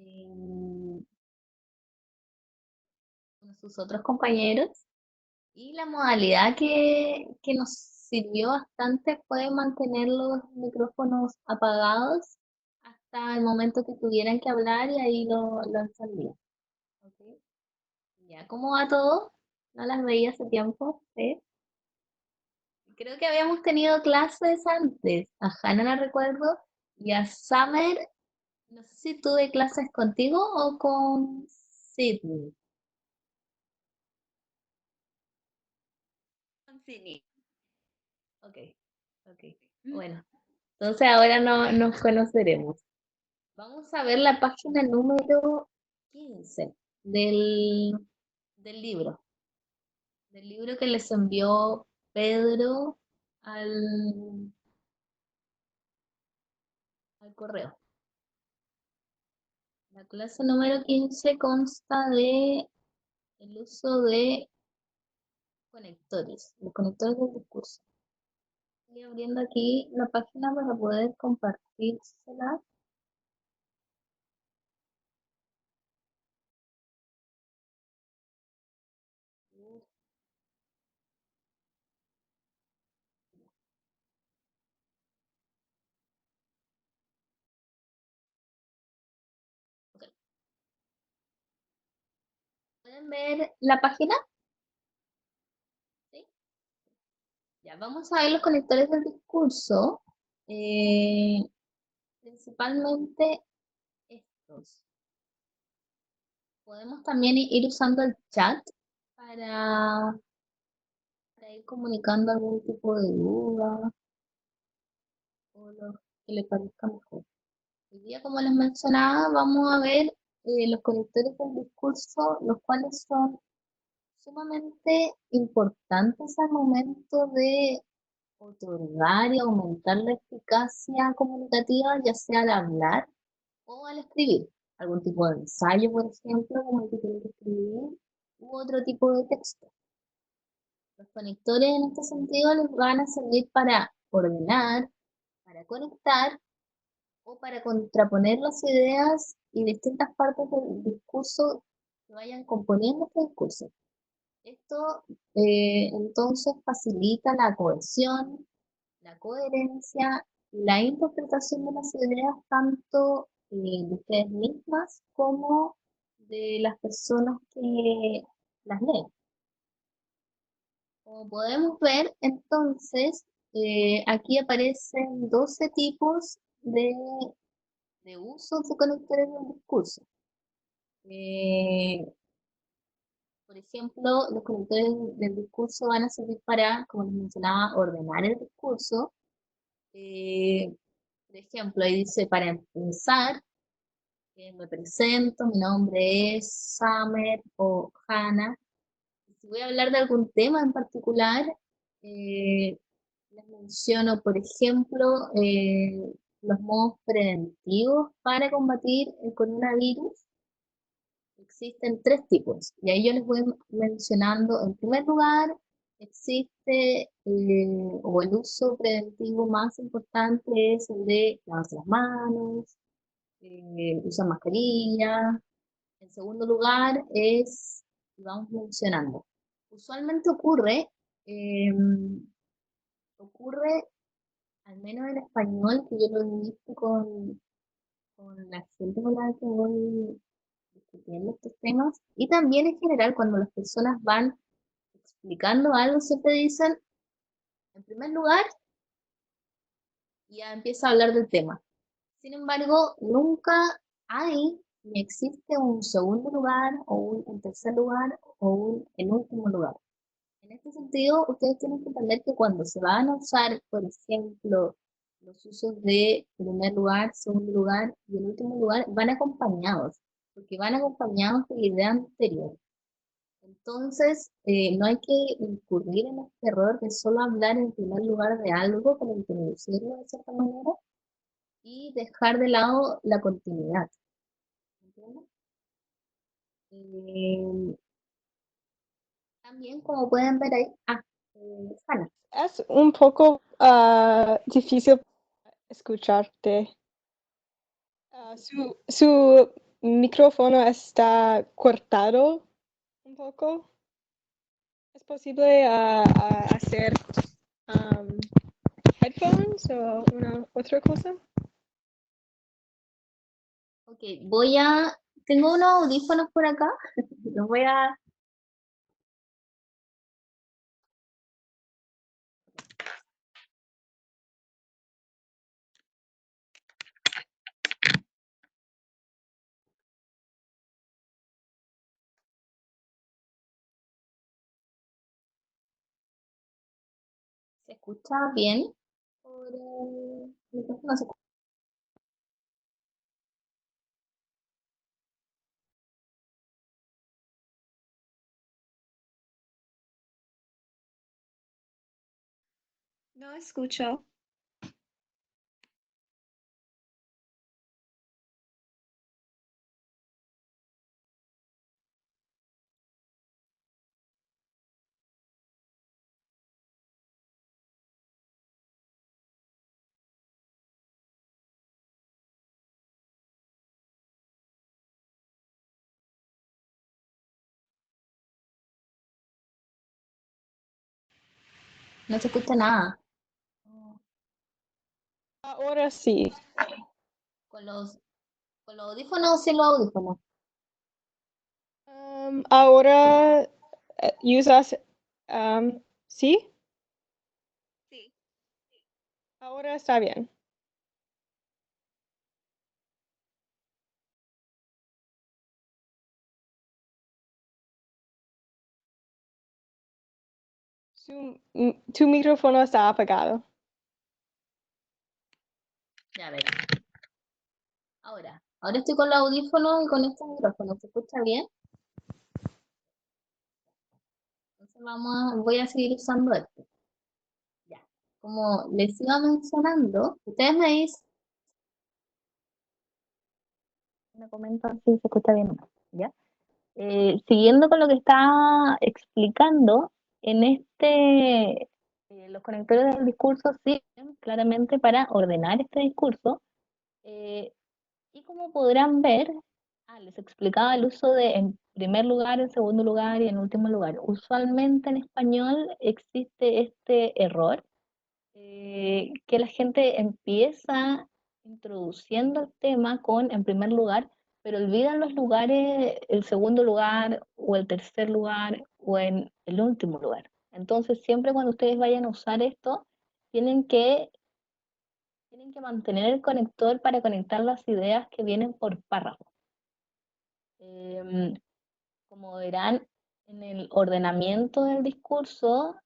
eh, con sus otros compañeros. Y la modalidad que nos sirvió bastante fue mantener los micrófonos apagados hasta el momento que tuvieran que hablar y ahí lo encendía. ¿Ok? Ya, ¿cómo va todo? No las veía hace tiempo, ¿sí? Creo que habíamos tenido clases antes. A Hannah la recuerdo y a Summer, no sé si tuve clases contigo o con Sydney. Con Sydney. Ok, ok. Bueno, entonces ahora no nos conoceremos. Vamos a ver la página número 15 del, del libro que les envió Pedro al, al correo. La clase número 15 consta de el uso de conectores, los conectores del discurso. Estoy abriendo aquí la página para poder compartírsela. Ok. ¿Pueden ver la página? ¿Sí? Ya, vamos a ver los conectores del discurso. Eh, Principalmente estos. Podemos también ir usando el chat para, para ir comunicando algún tipo de duda o lo que le parezca mejor. Hoy día, como les mencionaba, vamos a ver los conectores del discurso, los cuales son sumamente importantes al momento de otorgar y aumentar la eficacia comunicativa, ya sea al hablar o al escribir. Algún tipo de ensayo, por ejemplo, como el que tiene que escribir, u otro tipo de texto. Los conectores en este sentido les van a servir para ordenar, para conectar o para contraponer las ideas y distintas partes del discurso que vayan componiendo este discurso. Esto entonces facilita la cohesión, la coherencia y la interpretación de las ideas tanto de ustedes mismas como de las personas que las leen. Como podemos ver, entonces, aquí aparecen 12 tipos de usos de conectores del discurso. Eh, por ejemplo, los conectores del discurso van a servir para, como les mencionaba, ordenar el discurso. Eh, por ejemplo, ahí dice para empezar, me presento, mi nombre es Summer o Hannah. Si voy a hablar de algún tema en particular, eh, les menciono, por ejemplo, los modos preventivos para combatir el coronavirus. Existen tres tipos, y ahí yo les voy mencionando. En primer lugar, existe, o el uso preventivo más importante es el de lavarse las manos, usar mascarilla. En segundo lugar es, vamos mencionando, usualmente eh, ocurre, al menos en español, que yo lo he visto con la gente con la que voy discutiendo estos temas, y también en general cuando las personas van explicando algo, siempre dicen, en primer lugar, y ya empieza a hablar del tema. Sin embargo, nunca hay ni existe un segundo lugar o un tercer lugar o un en último lugar. En este sentido, ustedes tienen que entender que cuando se van a usar, por ejemplo, los usos de primer lugar, segundo lugar y el último lugar, van acompañados, porque van acompañados de la idea anterior. Entonces, no hay que incurrir en este error de solo hablar en primer lugar de algo para introducirlo de cierta manera y dejar de lado la continuidad. ¿Entiendes? Eh, También, como pueden ver ahí, Hannah. Es un poco difícil escucharte. Su micrófono está cortado un poco. ¿Es posible hacer um, headphones o una otra cosa? Ok, tengo unos audífonos por acá, los voy a, ¿se escucha bien? Por el micrófono se No escucho. no se escucha nada. Ahora sí. Con con los audífonos o sin los audífonos. Ahora usas, ¿sí? Sí. Ahora está bien. Tu micrófono está apagado. Ya, a ver. Ahora estoy con los audífonos y con este micrófono. ¿Se escucha bien? Entonces voy a seguir usando este. Ya. Como les iba mencionando, ustedes me comentan si se escucha bien o no. ¿Ya? Siguiendo con lo que está explicando, los conectores del discurso sirven claramente para ordenar este discurso. eh, y como podrán ver, les explicaba el uso de en primer lugar, en segundo lugar y en último lugar. Usualmente en español existe este error, que la gente empieza introduciendo el tema con en primer lugar, pero olvidan los lugares, el segundo lugar o el tercer lugar o en el último lugar. Entonces, siempre cuando ustedes vayan a usar esto, tienen que, tienen que mantener el conector para conectar las ideas que vienen por párrafo. Em, Como verán, en el ordenamiento del discurso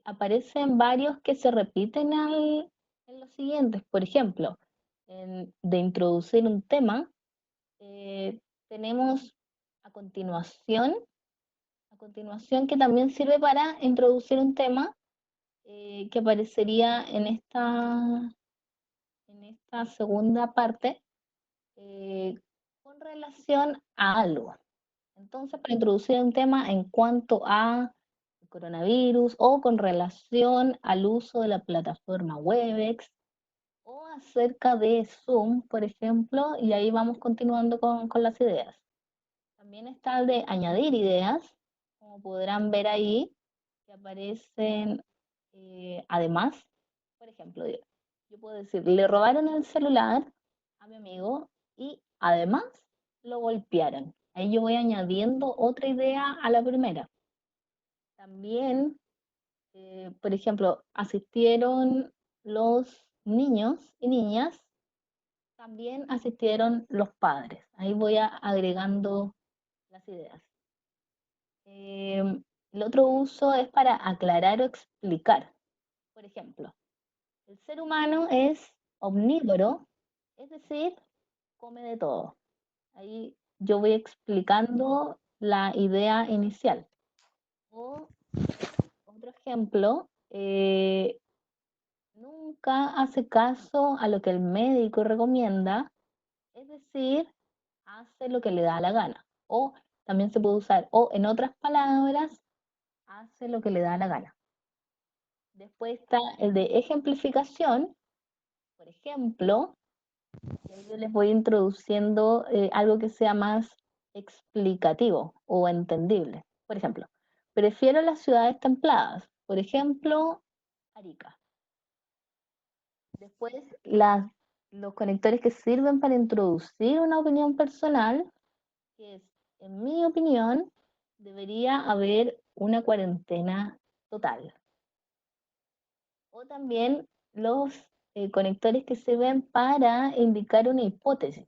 aparecen varios que se repiten en los siguientes. Por ejemplo, de introducir un tema, eh, tenemos a continuación, a continuación que también sirve para introducir un tema, que aparecería en esta segunda parte, eh, con relación a algo. Entonces, para introducir un tema en cuanto a coronavirus o con relación al uso de la plataforma Webex o acerca de Zoom, por ejemplo, y ahí vamos continuando con las ideas. También está el de añadir ideas, como podrán ver ahí, que aparecen, además, por ejemplo, yo puedo decir, le robaron el celular a mi amigo y además lo golpearon. Ahí yo voy añadiendo otra idea a la primera. También, por ejemplo, asistieron los niños y niñas, también asistieron los padres. Ahí voy agregando las ideas. El otro uso es para aclarar o explicar. Por ejemplo, el ser humano es omnívoro, es decir, come de todo. Ahí yo voy explicando la idea inicial. O otro ejemplo, nunca hace caso a lo que el médico recomienda, es decir, hace lo que le da la gana. O también se puede usar, o en otras palabras, hace lo que le da la gana. Después está el de ejemplificación, por ejemplo, Y ahí yo les voy introduciendo algo que sea más explicativo o entendible. Por ejemplo, prefiero las ciudades templadas. Por ejemplo, Arica. Después, los conectores que sirven para introducir una opinión personal, que es, en mi opinión, debería haber una cuarentena total. O también los conectores que sirven para indicar una hipótesis,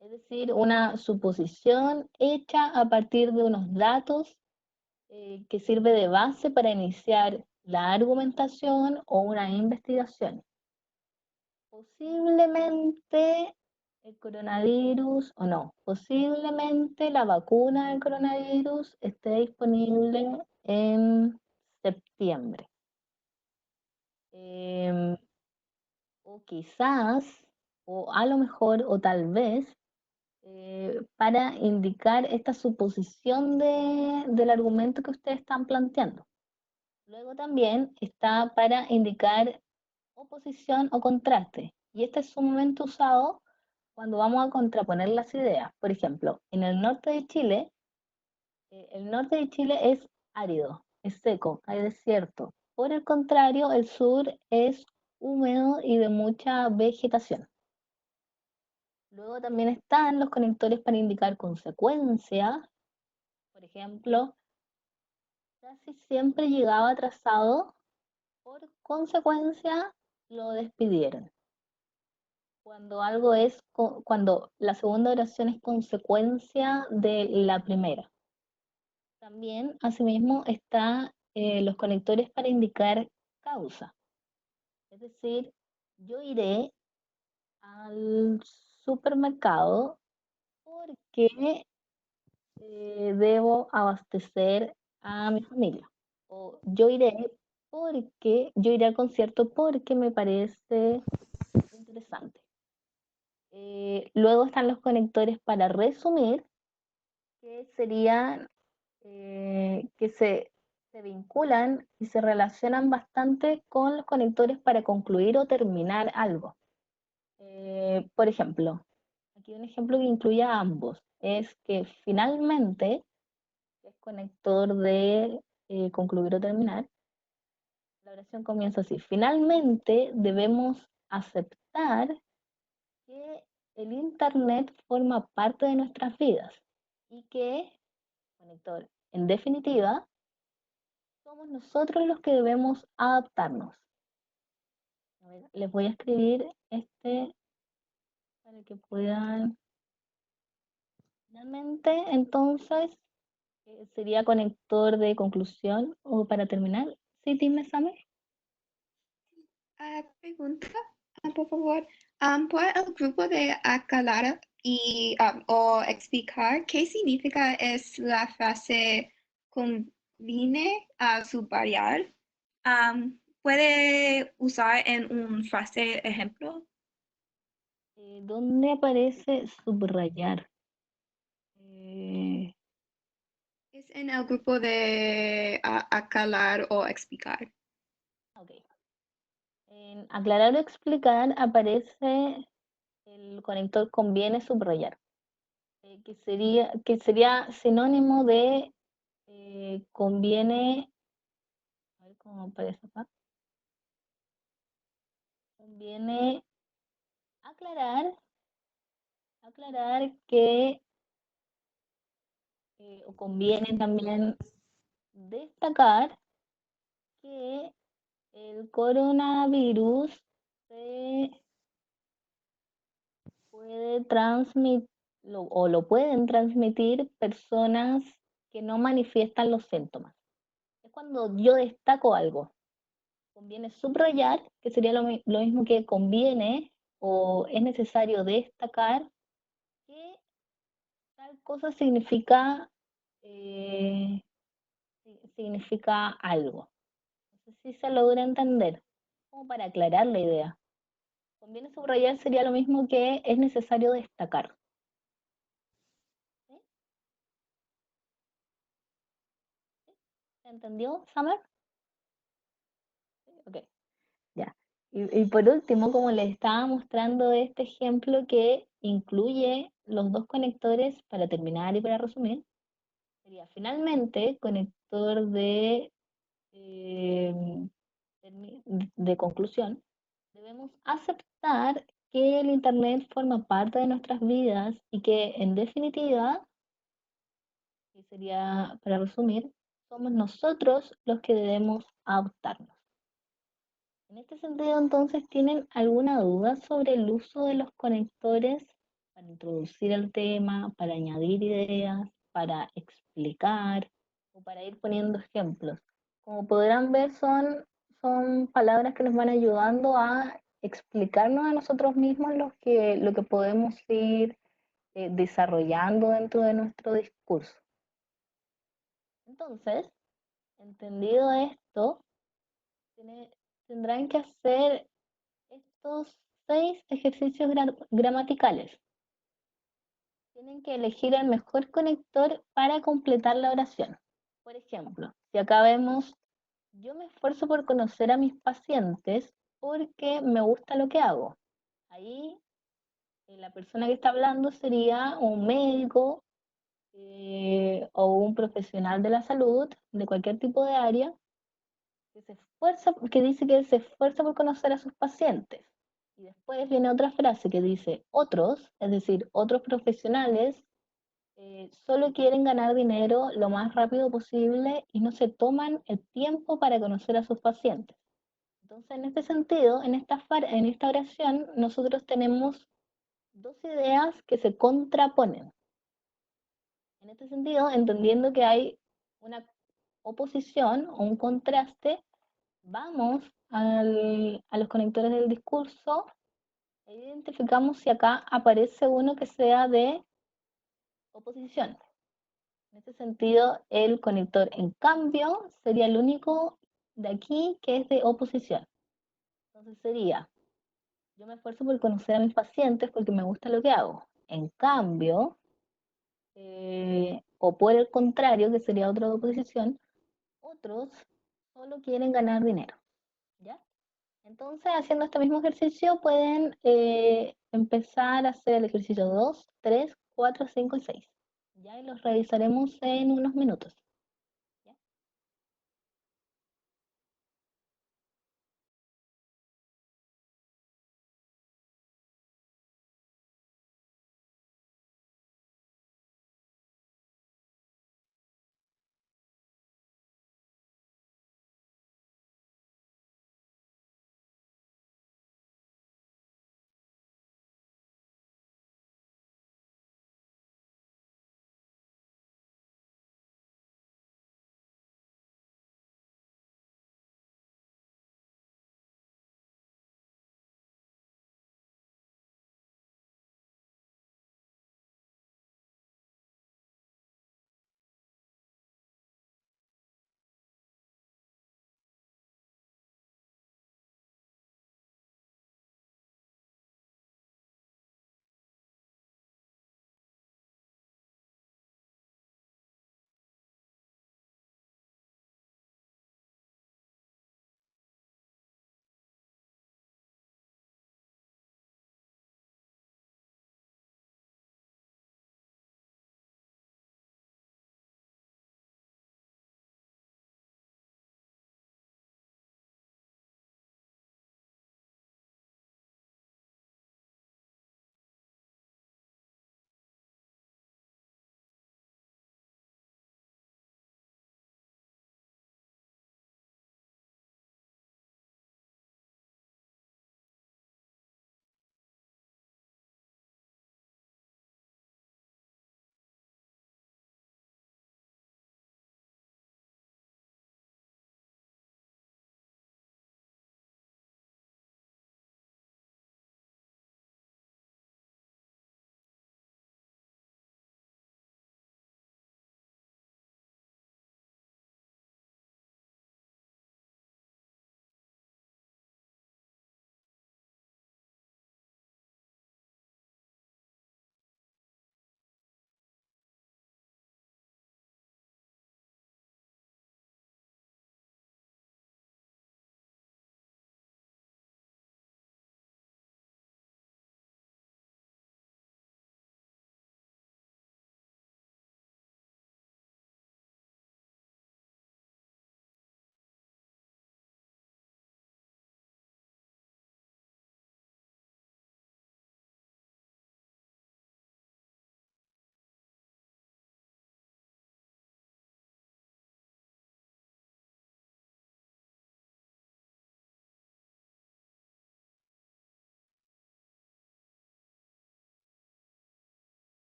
es decir, una suposición hecha a partir de unos datos que sirve de base para iniciar la argumentación o una investigación. Posiblemente el coronavirus, o no, posiblemente la vacuna del coronavirus esté disponible en septiembre. Em, o quizás, o a lo mejor, o tal vez, para indicar esta suposición del argumento que ustedes están planteando. Luego también está para indicar oposición o contraste. Y este es sumamente usado cuando vamos a contraponer las ideas. Por ejemplo, en el norte de Chile, el norte de Chile es árido, es seco, hay desierto. Por el contrario, el sur es húmedo y de mucha vegetación. Luego también están los conectores para indicar consecuencias. Por ejemplo, casi siempre llegaba atrasado, por consecuencia lo despidieron. Cuando la segunda oración es consecuencia de la primera. También, asimismo, están los conectores para indicar causa. Es decir, yo iré al supermercado porque debo abastecer a mi familia. O yo iré al concierto porque me parece interesante. Luego están los conectores para resumir, que serían que se vinculan y se relacionan bastante con los conectores para concluir o terminar algo. Por ejemplo, aquí un ejemplo que incluye a ambos es que finalmente, que es conector de concluir o terminar, la oración comienza así. Finalmente debemos aceptar que el Internet forma parte de nuestras vidas y que, conector, en definitiva, somos nosotros los que debemos adaptarnos. A ver, les voy a escribir para que puedan. Finalmente, entonces, sería conector de conclusión o para terminar. ¿Sí, dime, Samer? Pregunta, por favor. Por el grupo de aclarar y o explicar, ¿qué significa es la frase conviene a subrayar? ¿Puede usar en un frase ejemplo? ¿Dónde aparece subrayar? Eh, Es en el grupo de aclarar o explicar. ok. En aclarar o explicar aparece el conector conviene subrayar, que sería sinónimo de conviene, a ver cómo aparece acá, conviene aclarar que, o conviene también destacar que el coronavirus se puede transmitir o lo pueden transmitir personas que no manifiestan los síntomas. Es cuando yo destaco algo. Conviene subrayar, que sería lo mismo que conviene o es necesario destacar que tal cosa eh, significa algo. No sé si se logra entender, como para aclarar la idea. Conviene subrayar sería lo mismo que es necesario destacar. ¿Sí? ¿Se entendió, Summer? Ok, ya. Y por último, como les estaba mostrando este ejemplo que incluye los dos conectores para terminar y para resumir, sería finalmente conector eh, de conclusión. Debemos aceptar que el Internet forma parte de nuestras vidas y que en definitiva, que sería para resumir, somos nosotros los que debemos adaptarnos. En este sentido, entonces, ¿tienen alguna duda sobre el uso de los conectores para introducir el tema, para añadir ideas, para explicar o para ir poniendo ejemplos? Como podrán ver, son palabras que nos van ayudando a explicarnos a nosotros mismos lo que podemos ir desarrollando dentro de nuestro discurso. Entonces, entendido esto, tendrán que hacer estos 6 ejercicios gramaticales. Tienen que elegir el mejor conector para completar la oración. Por ejemplo, si acá vemos, yo me esfuerzo por conocer a mis pacientes porque me gusta lo que hago. Ahí la persona que está hablando sería un médico o un profesional de la salud, de cualquier tipo de área, que dice que se esfuerza por conocer a sus pacientes. Y después viene otra frase que dice, otros, es decir, otros profesionales, solo quieren ganar dinero lo más rápido posible y no se toman el tiempo para conocer a sus pacientes. Entonces, en este sentido, en esta oración, nosotros tenemos dos ideas que se contraponen. En este sentido, entendiendo que hay una oposición o un contraste, vamos a los conectores del discurso e identificamos si acá aparece uno que sea de oposición. En este sentido, el conector en cambio sería el único de aquí que es de oposición. Entonces sería, yo me esfuerzo por conocer a mis pacientes porque me gusta lo que hago. En cambio, o por el contrario, que sería otra de oposición, otros solo quieren ganar dinero. ¿Ya? Entonces, haciendo este mismo ejercicio, pueden empezar a hacer el ejercicio 2, 3, 4, 5 y 6. Ya, y los revisaremos en unos minutos.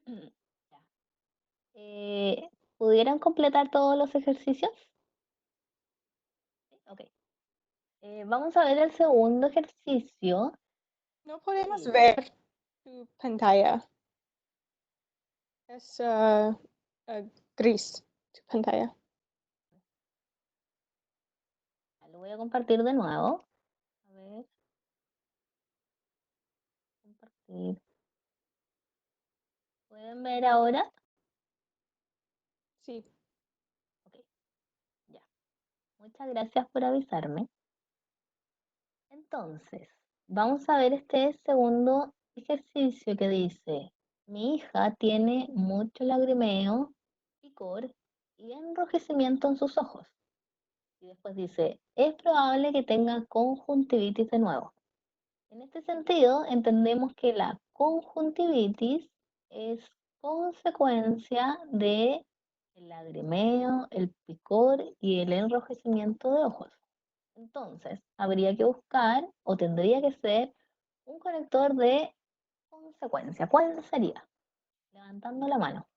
Ya. ¿Pudieran completar todos los ejercicios? Sí, ok. Vamos a ver el segundo ejercicio. No podemos Sí. ver tu pantalla. Es gris tu pantalla. Lo voy a compartir de nuevo. A ver. Compartir. ¿Pueden ver ahora? Sí. Ok, ya. Muchas gracias por avisarme. Entonces, vamos a ver este segundo ejercicio que dice, mi hija tiene mucho lagrimeo, picor y enrojecimiento en sus ojos. Y después dice, es probable que tenga conjuntivitis de nuevo. En este sentido, entendemos que la conjuntivitis es consecuencia de el lagrimeo, el picor y el enrojecimiento de ojos. Entonces, habría que buscar o tendría que ser un conector de consecuencia. ¿Cuál sería? Levantando la mano.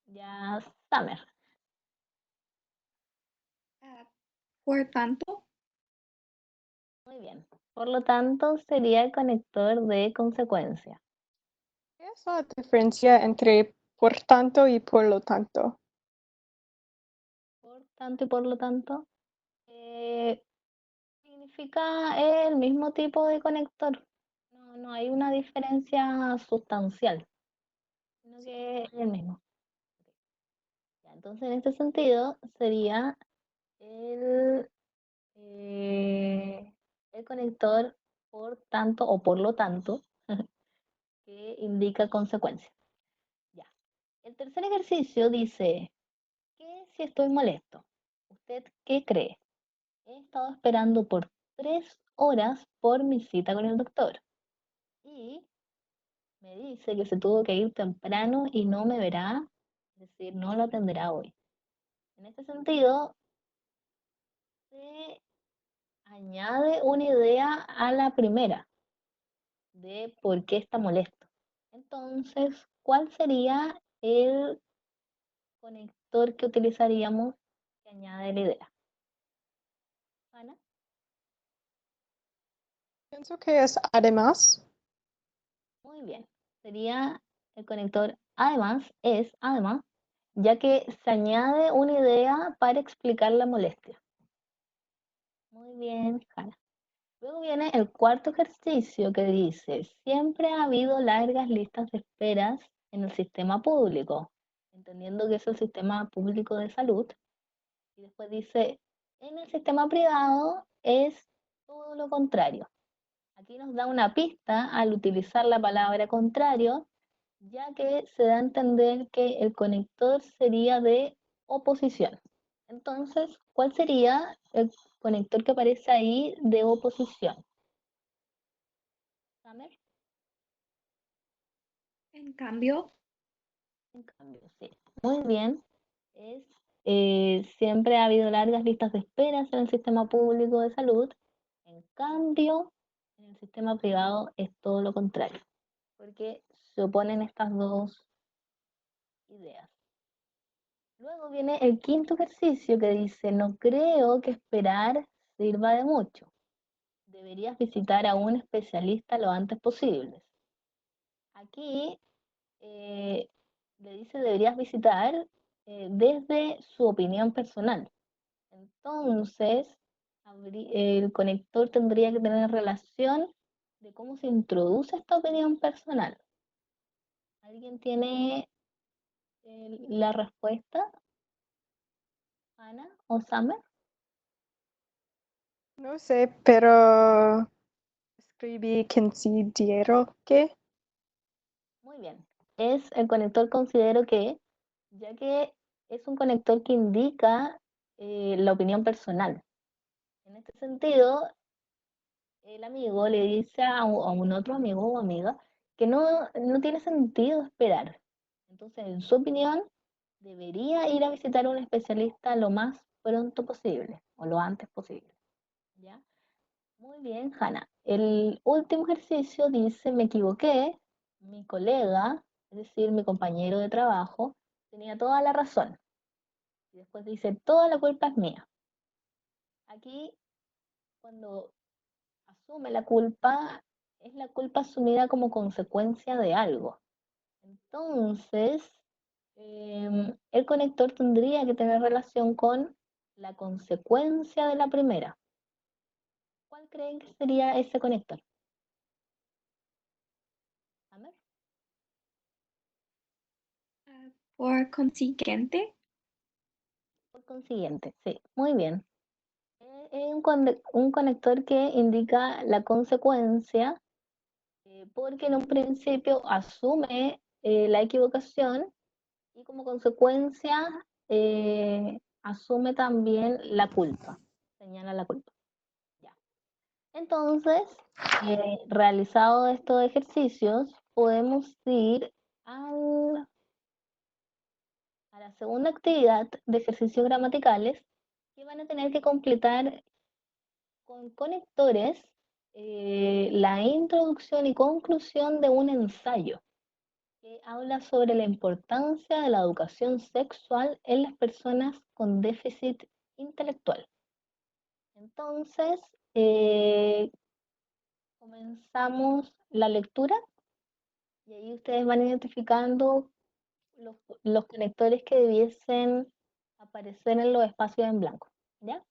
Ya, Summer. Por tanto, Muy bien. Por lo tanto, sería el conector de consecuencia. ¿Qué es la diferencia entre por tanto y por lo tanto? Por tanto y por lo tanto, significa el mismo tipo de conector. No hay una diferencia sustancial, sino que es el mismo. Ya, entonces, en este sentido, sería el, eh, el conector por tanto o por lo tanto que indica consecuencia. Ya. El tercer ejercicio dice, ¿qué si estoy molesto? ¿Usted qué cree? He estado esperando por 3 horas por mi cita con el doctor y me dice que se tuvo que ir temprano y no me verá, es decir, no lo atenderá hoy. En este sentido, se añade una idea a la primera de por qué está molesto. Entonces, ¿cuál sería el conector que utilizaríamos que añade la idea? Ana, Pienso que es además. muy bien. Sería el conector además, ya que se añade una idea para explicar la molestia. Muy bien, Hanna. Luego viene el cuarto ejercicio que dice, siempre ha habido largas listas de esperas en el sistema público, entendiendo que es el sistema público de salud. Y después dice, en el sistema privado es todo lo contrario. Aquí nos da una pista al utilizar la palabra contrario, ya que se da a entender que el conector sería de oposición. Entonces, ¿cuál sería el conector que aparece ahí de oposición? Summer, en cambio, en cambio, sí. Muy bien. Es, siempre ha habido largas listas de esperas en el sistema público de salud. En cambio, en el sistema privado es todo lo contrario, porque se oponen estas dos ideas. Luego viene el quinto ejercicio que dice, no creo que esperar sirva de mucho. Deberías visitar a un especialista lo antes posible. Aquí le dice deberías visitar desde su opinión personal. Entonces, el conector tendría que tener relación de cómo se introduce esta opinión personal. ¿Alguien tiene la respuesta? ¿Ana o Summer? No sé, pero escribí considero que. Muy bien. Es el conector considero que, ya que es un conector que indica la opinión personal. En este sentido, el amigo le dice a un otro amigo o amiga que no tiene sentido esperar. Entonces, en su opinión, debería ir a visitar a un especialista lo más pronto posible o lo antes posible. ¿Ya? Muy bien, Hanna. El último ejercicio dice, me equivoqué, mi colega, es decir, mi compañero de trabajo, tenía toda la razón. Y después dice, toda la culpa es mía. Aquí, cuando asume la culpa, es la culpa asumida como consecuencia de algo. Entonces, el conector tendría que tener relación con la consecuencia de la primera. ¿Cuál creen que sería ese conector? A ver. Por consiguiente, Por consiguiente, sí, muy bien. Es un conector que indica la consecuencia, porque en un principio asume la equivocación y como consecuencia asume también la culpa, señala la culpa. Ya. Entonces, realizado estos ejercicios, podemos ir a la segunda actividad de ejercicios gramaticales que van a tener que completar con conectores la introducción y conclusión de un ensayo que habla sobre la importancia de la educación sexual en las personas con déficit intelectual. Entonces, comenzamos la lectura y ahí ustedes van identificando los conectores que debiesen aparecer en los espacios en blanco. ¿Ya?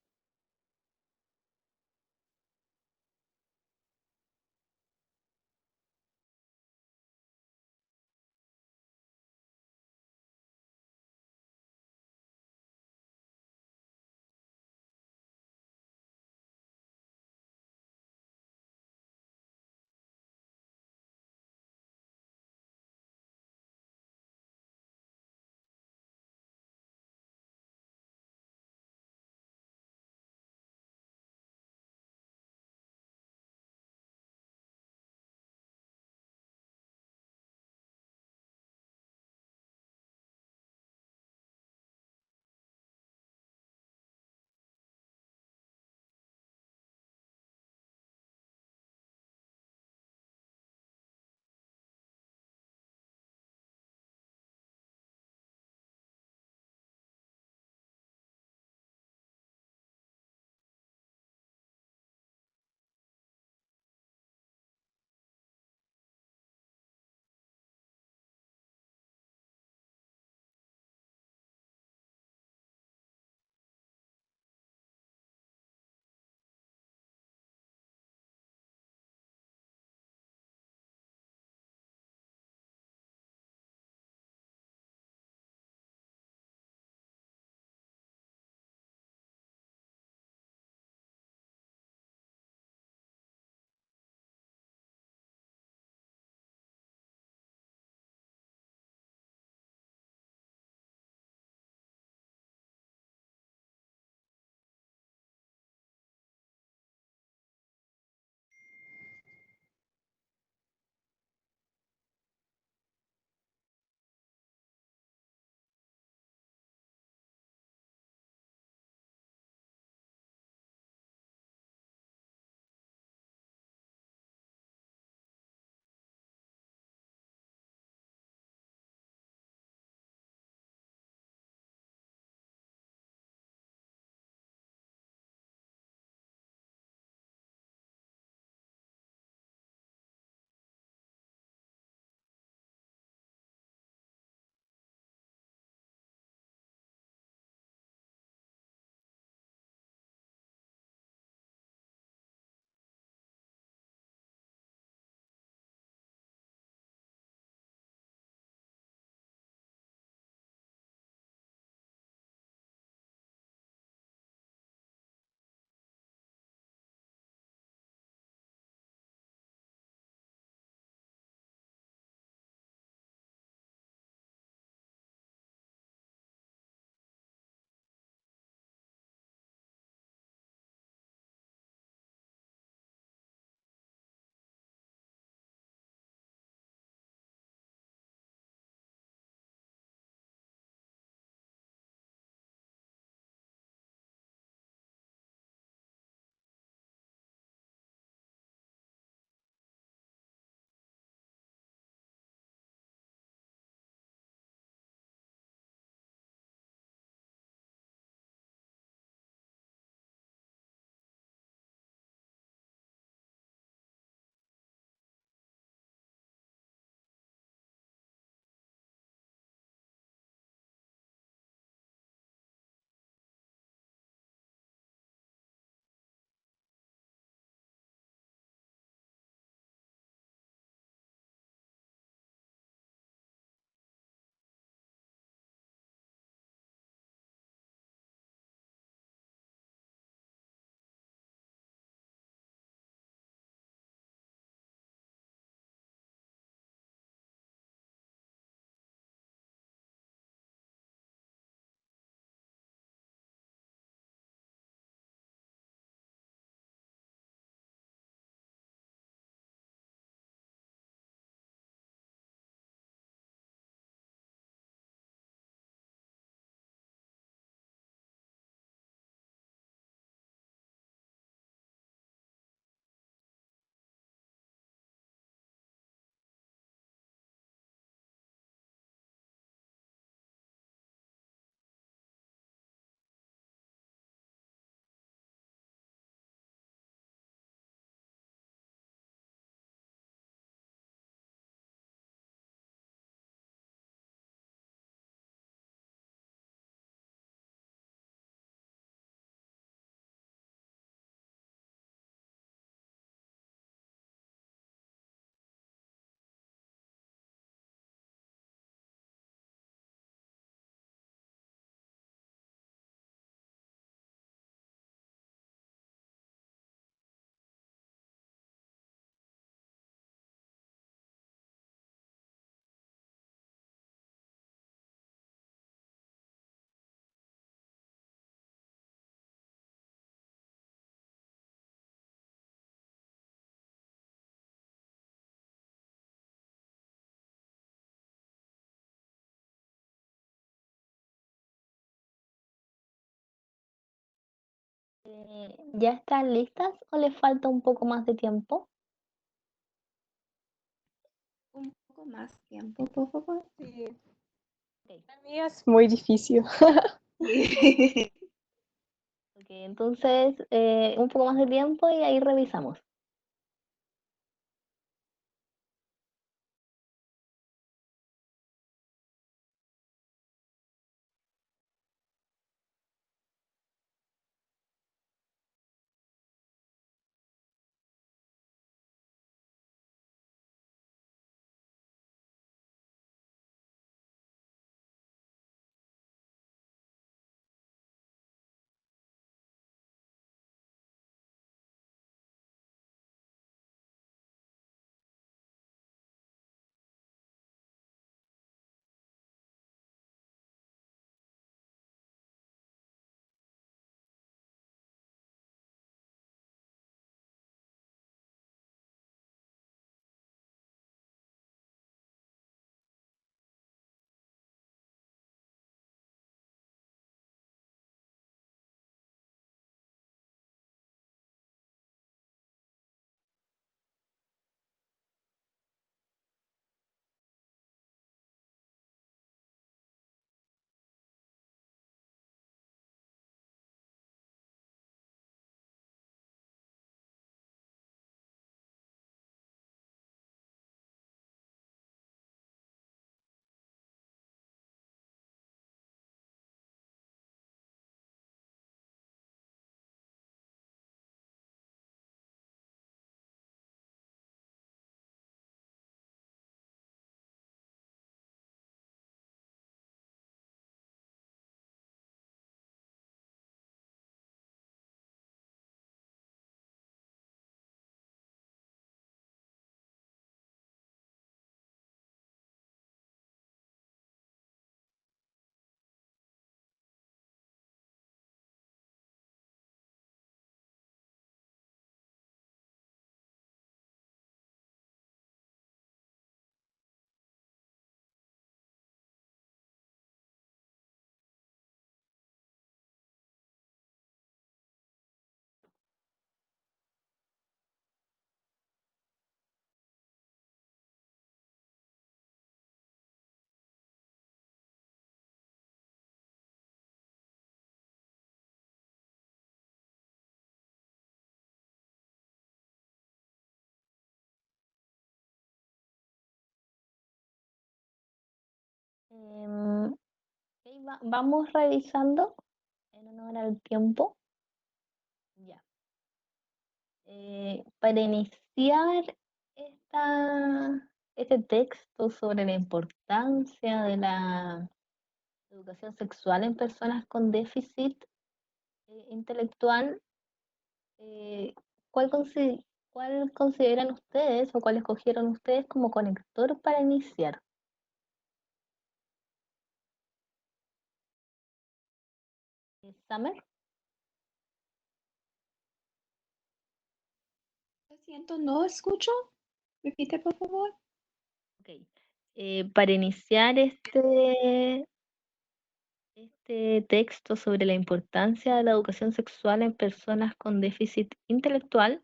¿Ya están listas o les falta un poco más de tiempo? Un poco más tiempo, por favor. Sí, Ok, para mí es muy difícil. Sí. ok, entonces un poco más de tiempo y ahí revisamos. Em, ok, vamos revisando en honor al tiempo. Ya. Para iniciar este texto sobre la importancia de la educación sexual en personas con déficit intelectual, eh, ¿cuál, cuál consideran ustedes o cuál escogieron ustedes como conector para iniciar? Summer, Lo siento, no escucho. Repite, por favor. ok. Para iniciar este texto sobre la importancia de la educación sexual en personas con déficit intelectual,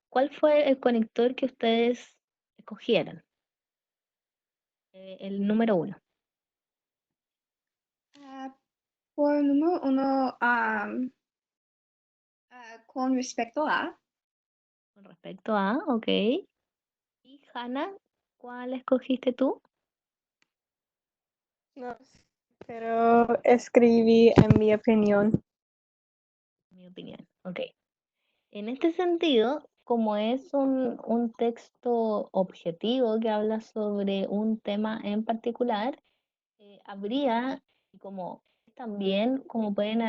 ¿cuál fue el conector que ustedes escogieron? El número uno, Ah, por número uno, con respecto a, con respecto a, ok. Y Hannah, ¿cuál escogiste tú? No sé, pero escribí en mi opinión. Mi opinión, ok. En este sentido, como es un texto objetivo que habla sobre un tema en particular, habría, y como también, como pueden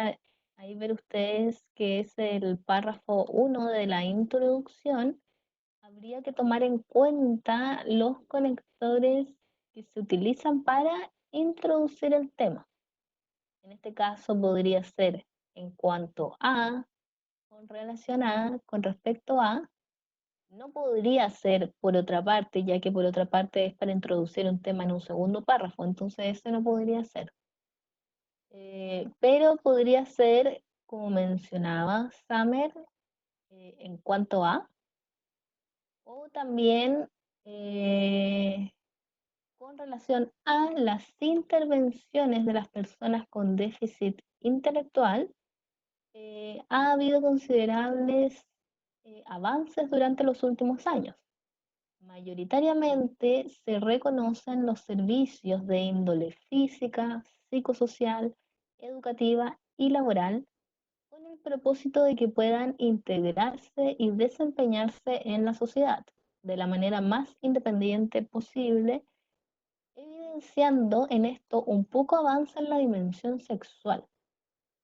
ahí ver ustedes, que es el párrafo uno de la introducción, habría que tomar en cuenta los conectores que se utilizan para introducir el tema. En este caso podría ser en cuanto a, con relación a, con respecto a, no podría ser por otra parte, ya que por otra parte es para introducir un tema en un segundo párrafo, entonces ese no podría ser. Pero podría ser como mencionaba Summer, en cuanto a, o también con relación a las intervenciones de las personas con déficit intelectual, ha habido considerables avances durante los últimos años. Mayoritariamente se reconocen los servicios de índole física, psicosocial, educativa y laboral con el propósito de que puedan integrarse y desempeñarse en la sociedad de la manera más independiente posible, evidenciando en esto un poco avance en la dimensión sexual,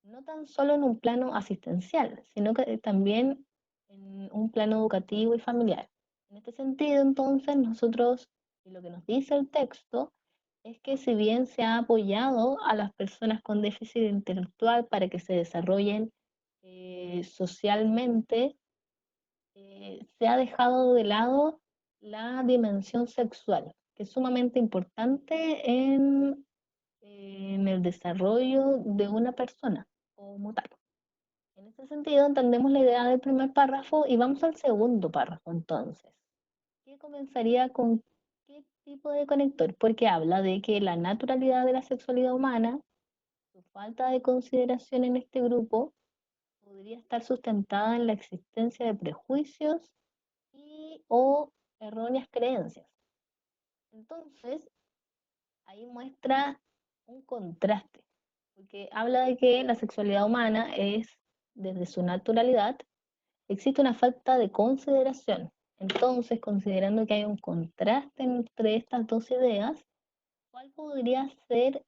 no tan solo en un plano asistencial, sino que también en un plano educativo y familiar. En este sentido, entonces, nosotros, y lo que nos dice el texto, es que si bien se ha apoyado a las personas con déficit intelectual para que se desarrollen socialmente, se ha dejado de lado la dimensión sexual, que es sumamente importante en el desarrollo de una persona como tal. En ese sentido, entendemos la idea del primer párrafo y vamos al segundo párrafo entonces, que comenzaría con qué tipo de conector, porque habla de que la naturalidad de la sexualidad humana, su falta de consideración en este grupo, podría estar sustentada en la existencia de prejuicios y o erróneas creencias. Entonces, ahí muestra un contraste, porque habla de que la sexualidad humana es, desde su naturalidad, existe una falta de consideración. Entonces, considerando que hay un contraste entre estas dos ideas, ¿cuál podría ser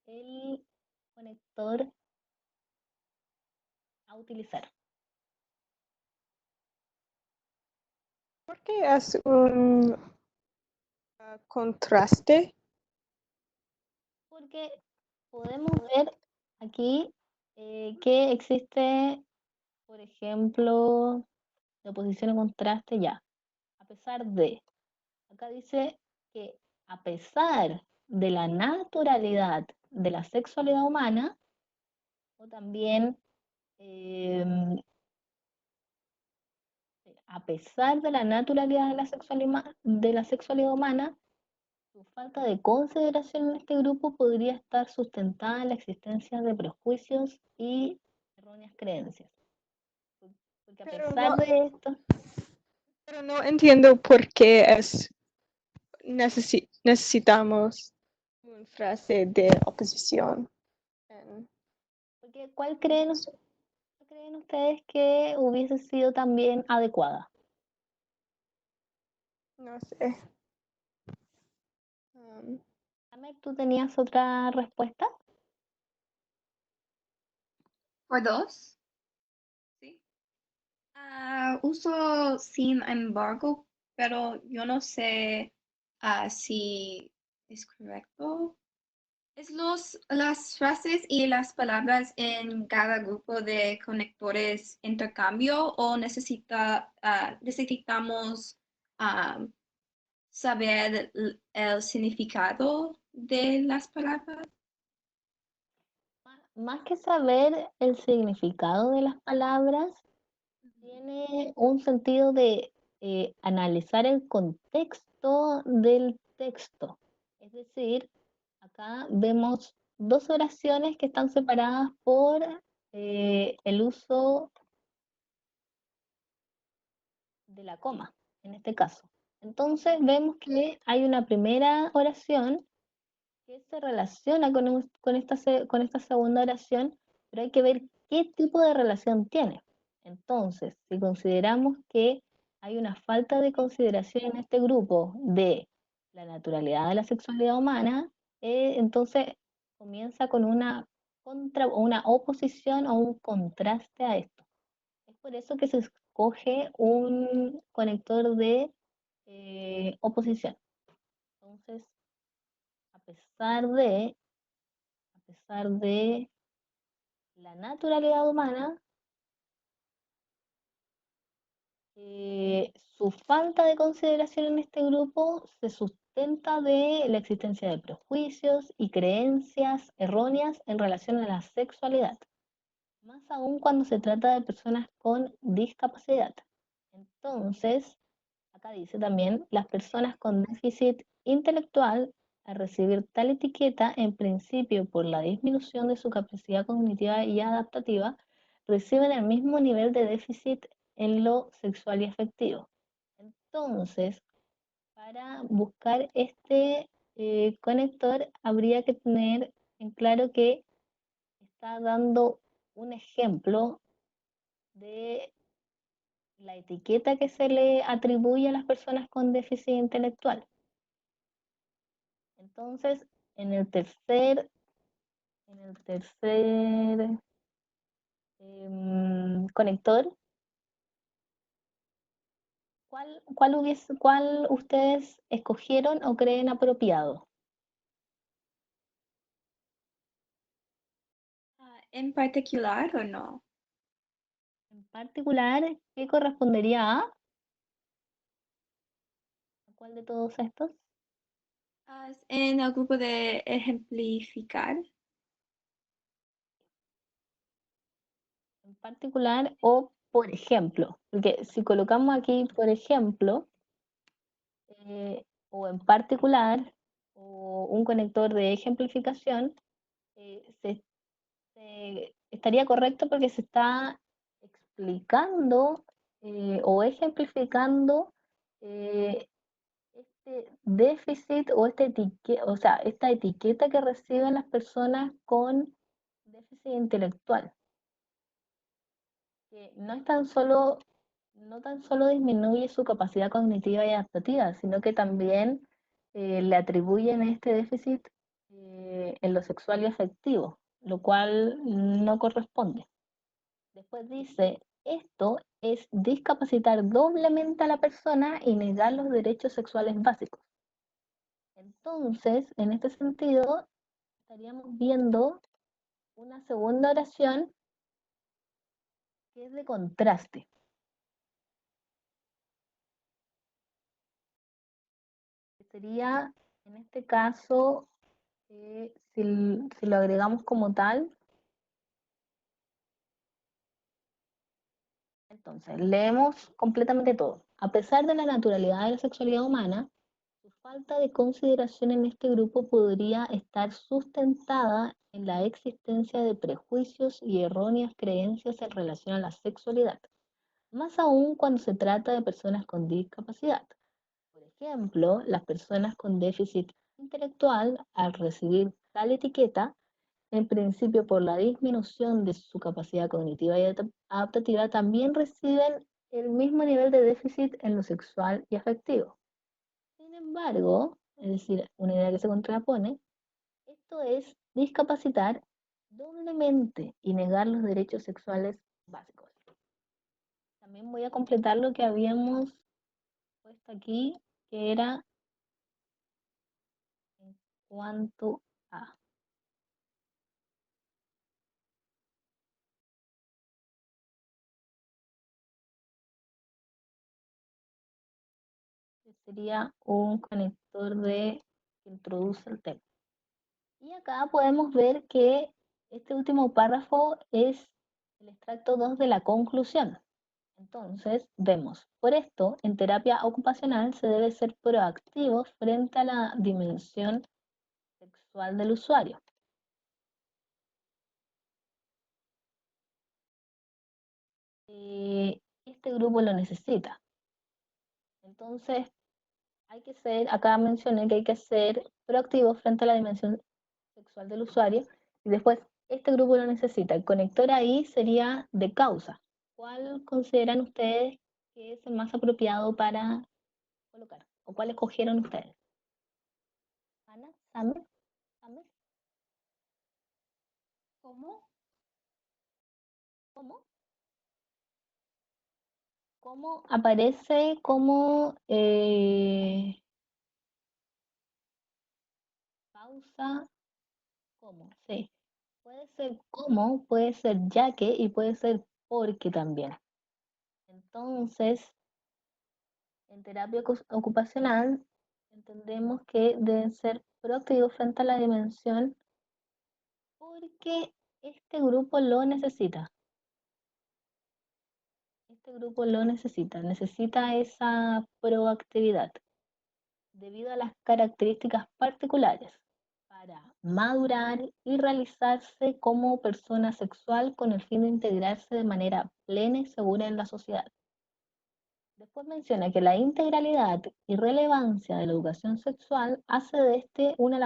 el conector a utilizar? ¿Por qué es un contraste? Porque podemos ver aquí que existe, por ejemplo, la oposición o contraste ya. A pesar de, acá dice que a pesar de la naturalidad de la sexualidad humana, o también a pesar de la naturalidad de la sexualidad humana, su falta de consideración en este grupo podría estar sustentada en la existencia de prejuicios y erróneas creencias. Porque a Pero pesar no, de esto, pero no entiendo por qué necesitamos una frase de oposición. porque cuál creen ustedes que hubiese sido también adecuada? No sé. Um, Amer, ¿tú tenías otra respuesta? ¿Por dos? Sí. Uso sin embargo, pero yo no sé si es correcto. ¿Es las frases y las palabras en cada grupo de conectores intercambio o necesitamos ah, saber el significado de las palabras? Más que saber el significado de las palabras, tiene un sentido de analizar el contexto del texto. Es decir, acá vemos dos oraciones que están separadas por el uso de la coma, en este caso. Entonces vemos que hay una primera oración que se relaciona con esta segunda oración, pero hay que ver qué tipo de relación tiene. Entonces, si consideramos que hay una falta de consideración en este grupo de la naturalidad de la sexualidad humana, entonces comienza con una una oposición o un contraste a esto. Es por eso que se escoge un conector de oposición. Entonces, a pesar de, a pesar de la naturalidad humana, su falta de consideración en este grupo se sustenta de la existencia de prejuicios y creencias erróneas en relación a la sexualidad. más aún cuando se trata de personas con discapacidad. Entonces, acá dice también, las personas con déficit intelectual, al recibir tal etiqueta, en principio por la disminución de su capacidad cognitiva y adaptativa, reciben el mismo nivel de déficit en lo sexual y afectivo. Entonces, para buscar este conector, habría que tener en claro que está dando un ejemplo de la etiqueta que se le atribuye a las personas con déficit intelectual. Entonces, en el tercer conector, ¿cuál ustedes escogieron o creen apropiado? ¿En particular o no? En particular, ¿qué correspondería a cuál de todos estos? En el grupo de ejemplificar. En particular o por ejemplo, porque si colocamos aquí por ejemplo, o en particular, o un conector de ejemplificación, estaría correcto porque se está explicando o ejemplificando este déficit o o sea, esta etiqueta que reciben las personas con déficit intelectual, que no tan solo disminuye su capacidad cognitiva y adaptativa, sino que también le atribuyen este déficit en lo sexual y afectivo, lo cual no corresponde. Después dice, esto es discapacitar doblemente a la persona y negar los derechos sexuales básicos. Entonces, en este sentido, estaríamos viendo una segunda oración que es de contraste. Sería, en este caso, si lo agregamos como tal, entonces leemos completamente todo. A pesar de la naturalidad de la sexualidad humana, su falta de consideración en este grupo podría estar sustentada en la existencia de prejuicios y erróneas creencias en relación a la sexualidad, más aún cuando se trata de personas con discapacidad. Por ejemplo, las personas con déficit intelectual, al recibir tal etiqueta, en principio por la disminución de su capacidad cognitiva y adaptativa, también reciben el mismo nivel de déficit en lo sexual y afectivo. Sin embargo, es decir, una idea que se contrapone, esto es discapacitar doblemente y negar los derechos sexuales básicos. También voy a completar lo que habíamos puesto aquí, que era en cuanto a, que sería un conector que introduce el texto. Y acá podemos ver que este último párrafo es el extracto 2 de la conclusión. Entonces, vemos, por esto, en terapia ocupacional se debe ser proactivo frente a la dimensión sexual del usuario. Este grupo lo necesita. Entonces, acá mencioné que hay que ser proactivo frente a la dimensión sexual del usuario y después este grupo lo necesita. El conector ahí sería de causa. ¿Cuál consideran ustedes que es el más apropiado para colocar? ¿O cuál escogieron ustedes? Ana, Samer, Samer, ¿Cómo? ¿cómo? ¿Cómo aparece como pausa? ¿Cómo? Sí. Puede ser como, puede ser ya que y puede ser porque también. Entonces, en terapia ocupacional entendemos que deben ser proactivos frente a la dimensión porque Este grupo lo necesita. Este grupo lo necesita esa proactividad debido a las características particulares para madurar y realizarse como persona sexual con el fin de integrarse de manera plena y segura en la sociedad. Después menciona que la integralidad y relevancia de la educación sexual hace de esta una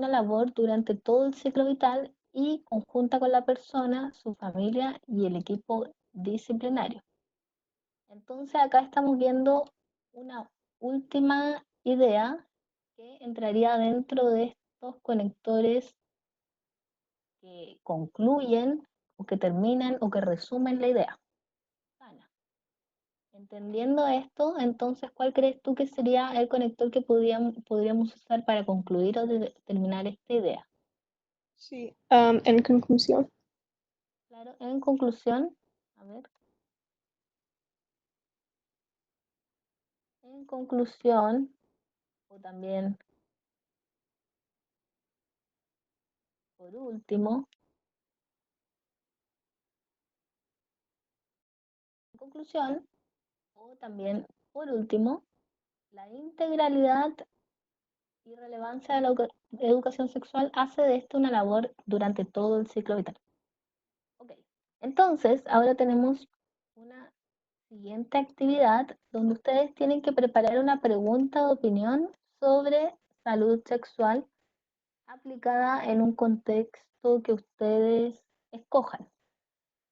labor durante todo el ciclo vital y conjunta con la persona, su familia y el equipo disciplinario. Entonces acá estamos viendo una última idea que entraría dentro de estos conectores que concluyen o que terminan o que resumen la idea. Ana, entendiendo esto, entonces, ¿cuál crees tú que sería el conector que podríamos usar para concluir o terminar esta idea? Sí, en conclusión. Claro, en conclusión, a ver, en conclusión, o también por último, en conclusión, o también por último, la integralidad y relevancia de la educación sexual hace de esto una labor durante todo el ciclo vital. Ok, entonces ahora tenemos una siguiente actividad donde ustedes tienen que preparar una pregunta de opinión sobre salud sexual aplicada en un contexto que ustedes escojan.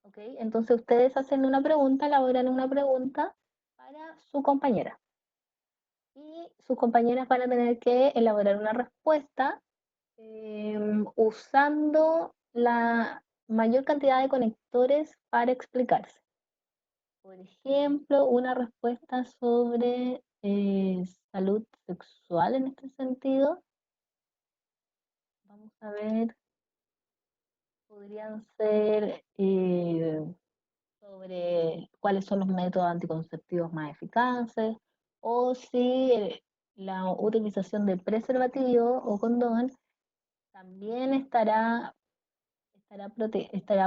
¿Ok? Entonces ustedes hacen una pregunta, elaboran una pregunta para su compañera. Y sus compañeras van a tener que elaborar una respuesta usando la mayor cantidad de conectores para explicarse. Por ejemplo, una respuesta sobre salud sexual en este sentido. Vamos a ver, podrían ser sobre cuáles son los métodos anticonceptivos más eficaces o si la utilización de preservativo o condón también estará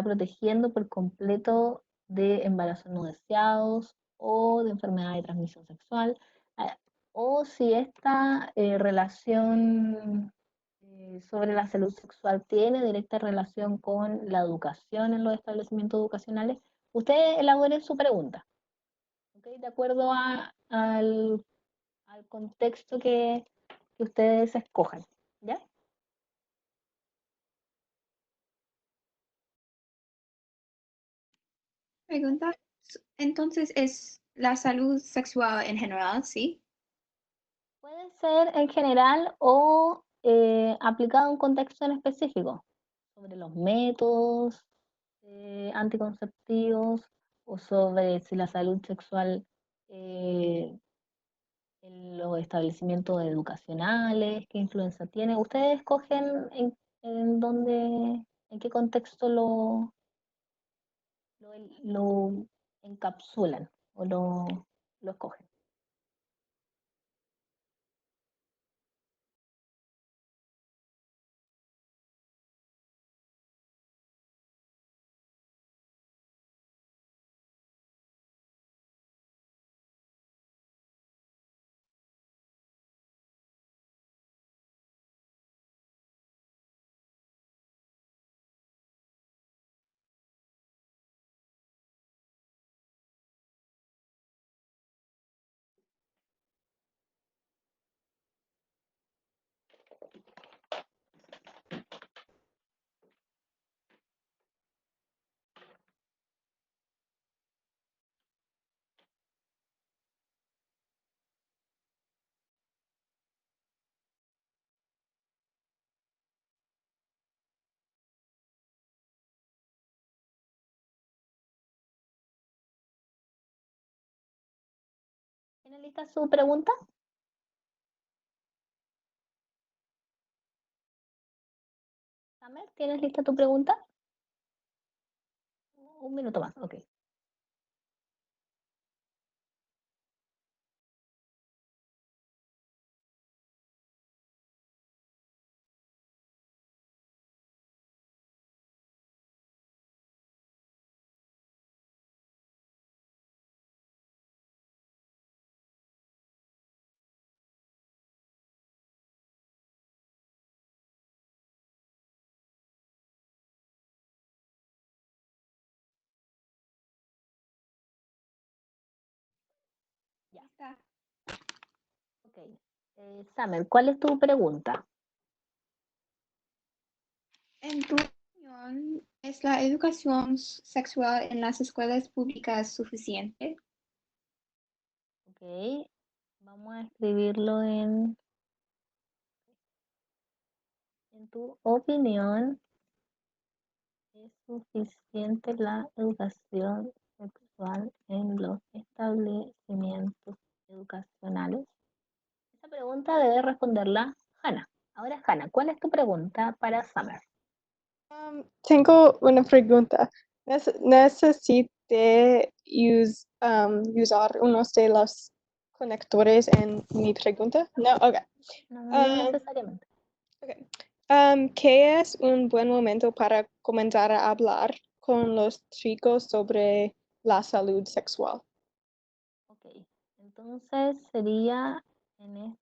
protegiendo por completo de embarazos no deseados o de enfermedad de transmisión sexual, ah, o si esta relación sobre la salud sexual tiene directa relación con la educación en los establecimientos educacionales. Usted elabore su pregunta, ¿okay? De acuerdo al contexto que ustedes escojan, ¿ya? Pregunta, entonces es la salud sexual en general, ¿sí? Puede ser en general o aplicado a un contexto en específico, sobre los métodos anticonceptivos o sobre si la salud sexual eh, en los establecimientos educacionales, qué influencia tiene. ¿Ustedes escogen en dónde, en qué contexto lo encapsulan o lo escogen? ¿Tiene lista su pregunta? Samer, ¿tienes lista tu pregunta? Un minuto más, ok. Está. Ok. Summer, ¿cuál es tu pregunta? En tu opinión, ¿es la educación sexual en las escuelas públicas suficiente? Ok. Vamos a escribirlo en tu opinión. ¿Es suficiente la educación sexual en los establecimientos educacionales? Esa pregunta debe responderla Hannah. Ahora, Hannah, ¿cuál es tu pregunta para Summer? Tengo una pregunta. ¿Necesité usar unos de los conectores en mi pregunta? No, ok. No necesariamente. Okay. ¿Qué es un buen momento para comenzar a hablar con los chicos sobre la salud sexual? Ok, entonces sería en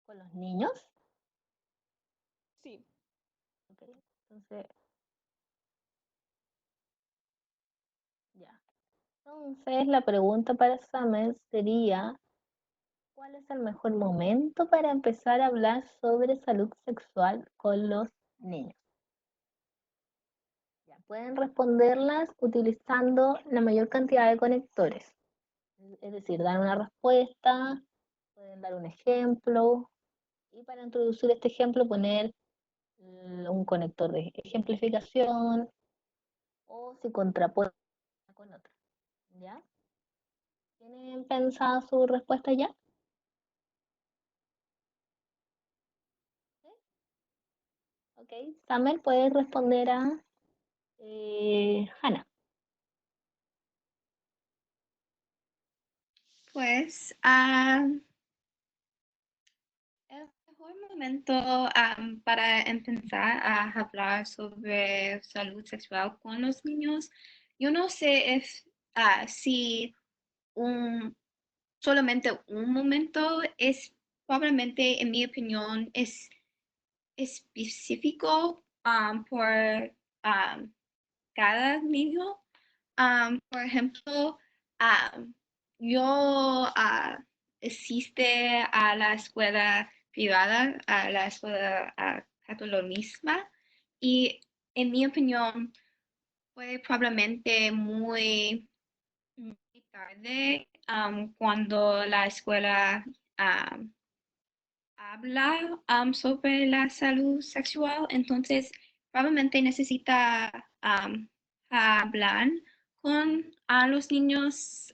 con los niños. Sí. Ok, entonces, ya. Entonces la pregunta para Summer sería, ¿cuál es el mejor momento para empezar a hablar sobre salud sexual con los niños? Ya, pueden responderlas utilizando la mayor cantidad de conectores. Es decir, dar una respuesta, pueden dar un ejemplo y para introducir este ejemplo poner un conector de ejemplificación o si contrapone con otro. ¿Ya? ¿Tienen pensada su respuesta ya? ¿Sí? Ok, Samuel puede responder a Hannah. Pues, el mejor momento para empezar a hablar sobre salud sexual con los niños, yo no sé si un, solamente un momento es probablemente, en mi opinión, es específico por um, cada niño. Por ejemplo, yo asiste a la escuela privada, a la escuela católica, y en mi opinión fue probablemente muy tarde cuando la escuela habla sobre la salud sexual, entonces probablemente necesita hablar con los niños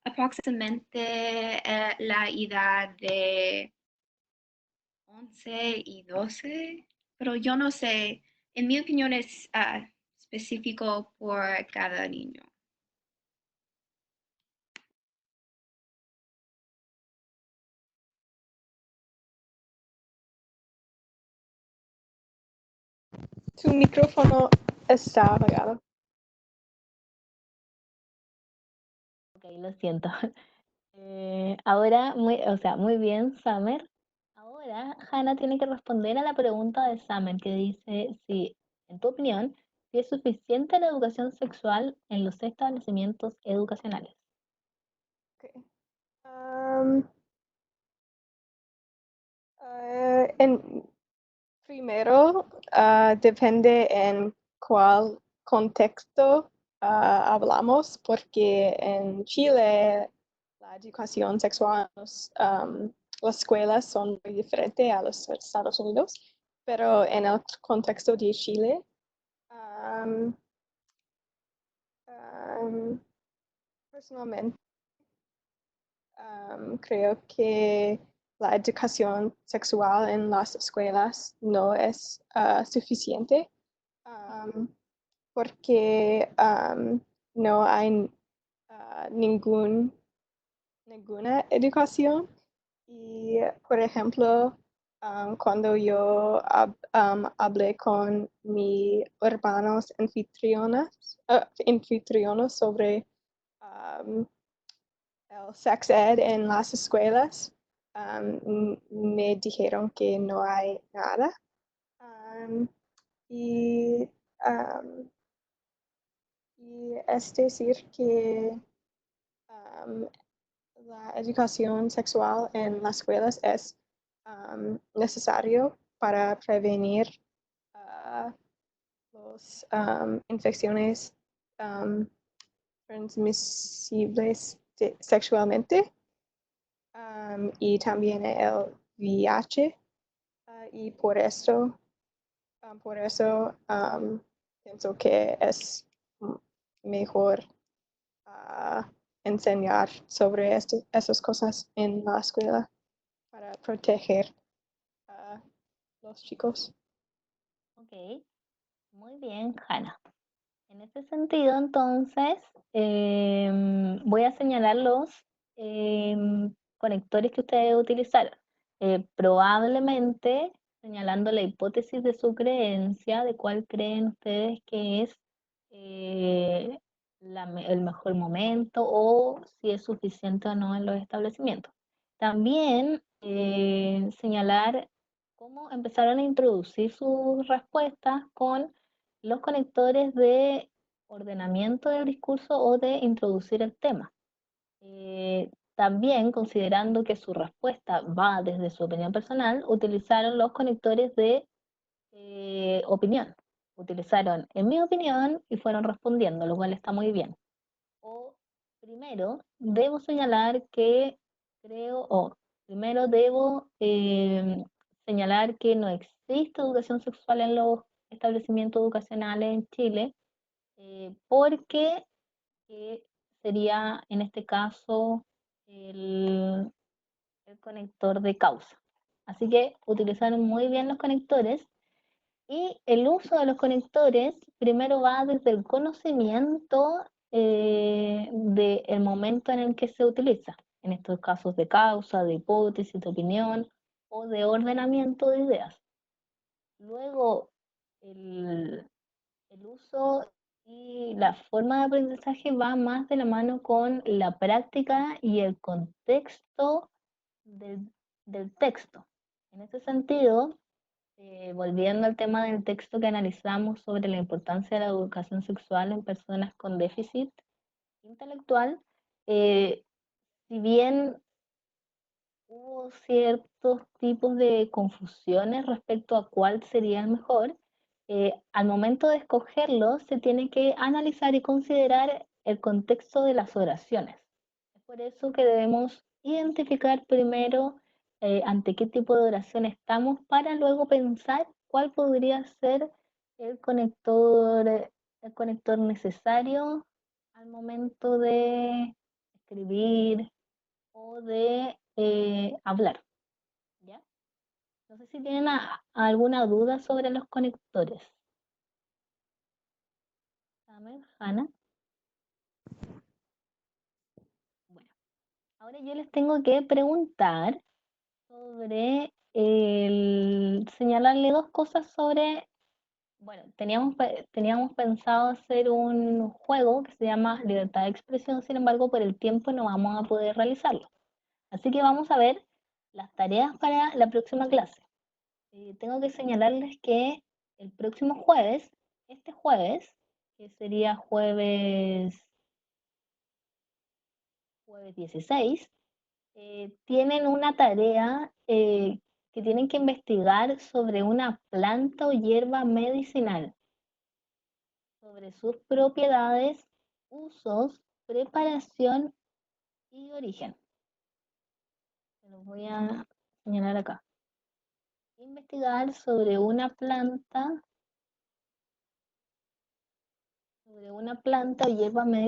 aproximadamente la edad de 11 y 12, pero yo no sé, en mi opinión es específico por cada niño. Tu micrófono está apagado. Ok, lo siento. Ahora, muy bien, Summer. Ahora, Hannah tiene que responder a la pregunta de Summer que dice si, en tu opinión, si es suficiente la educación sexual en los establecimientos educacionales. Okay. Primero, depende en cuál contexto hablamos, porque en Chile la educación sexual en las escuelas son muy diferentes a los Estados Unidos, pero en el contexto de Chile, personalmente, creo que la educación sexual en las escuelas no es suficiente porque no hay ninguna educación. Y, por ejemplo, cuando yo hablé con mis hermanos anfitrionos sobre el sex ed en las escuelas, me dijeron que no hay nada. y, y es decir que la educación sexual en las escuelas es necesario para prevenir las infecciones transmisibles sexualmente y también el VIH. Y por eso pienso que es mejor enseñar sobre esas cosas en la escuela para proteger a los chicos. Ok, muy bien, Hanna. En ese sentido, entonces, voy a señalar los conectores que ustedes utilizaron. Probablemente señalando la hipótesis de su creencia, de cuál creen ustedes que es el mejor momento o si es suficiente o no en los establecimientos. También señalar cómo empezaron a introducir sus respuestas con los conectores de ordenamiento del discurso o de introducir el tema. También, considerando que su respuesta va desde su opinión personal, utilizaron los conectores de opinión. Utilizaron en mi opinión y fueron respondiendo, lo cual está muy bien. O primero, debo señalar que primero debo señalar que no existe educación sexual en los establecimientos educacionales en Chile, porque sería en este caso el conector de causa. Así que utilizaron muy bien los conectores y el uso de los conectores primero va desde el conocimiento del momento en el que se utiliza, en estos casos de causa, de hipótesis, de opinión o de ordenamiento de ideas. Luego, el uso y la forma de aprendizaje va más de la mano con la práctica y el contexto del texto. En ese sentido, volviendo al tema del texto que analizamos sobre la importancia de la educación sexual en personas con déficit intelectual, si bien hubo ciertos tipos de confusiones respecto a cuál sería el mejor, al momento de escogerlo se tiene que analizar y considerar el contexto de las oraciones. Es por eso que debemos identificar primero ante qué tipo de oración estamos para luego pensar cuál podría ser el conector necesario al momento de escribir o de hablar. ¿Ya? No sé si tienen alguna duda sobre los conectores. Hanna. Bueno, ahora yo les tengo que preguntar sobre señalarle dos cosas sobre, bueno, teníamos pensado hacer un juego que se llama Libertad de Expresión, sin embargo, por el tiempo no vamos a poder realizarlo. Así que vamos a ver las tareas para la próxima clase. Tengo que señalarles que el próximo jueves, este jueves, que sería jueves 16, tienen una tarea que tienen que investigar sobre una planta o hierba medicinal, sobre sus propiedades, usos, preparación y origen. Se los voy a señalar acá. Investigar sobre una planta o hierba medicinal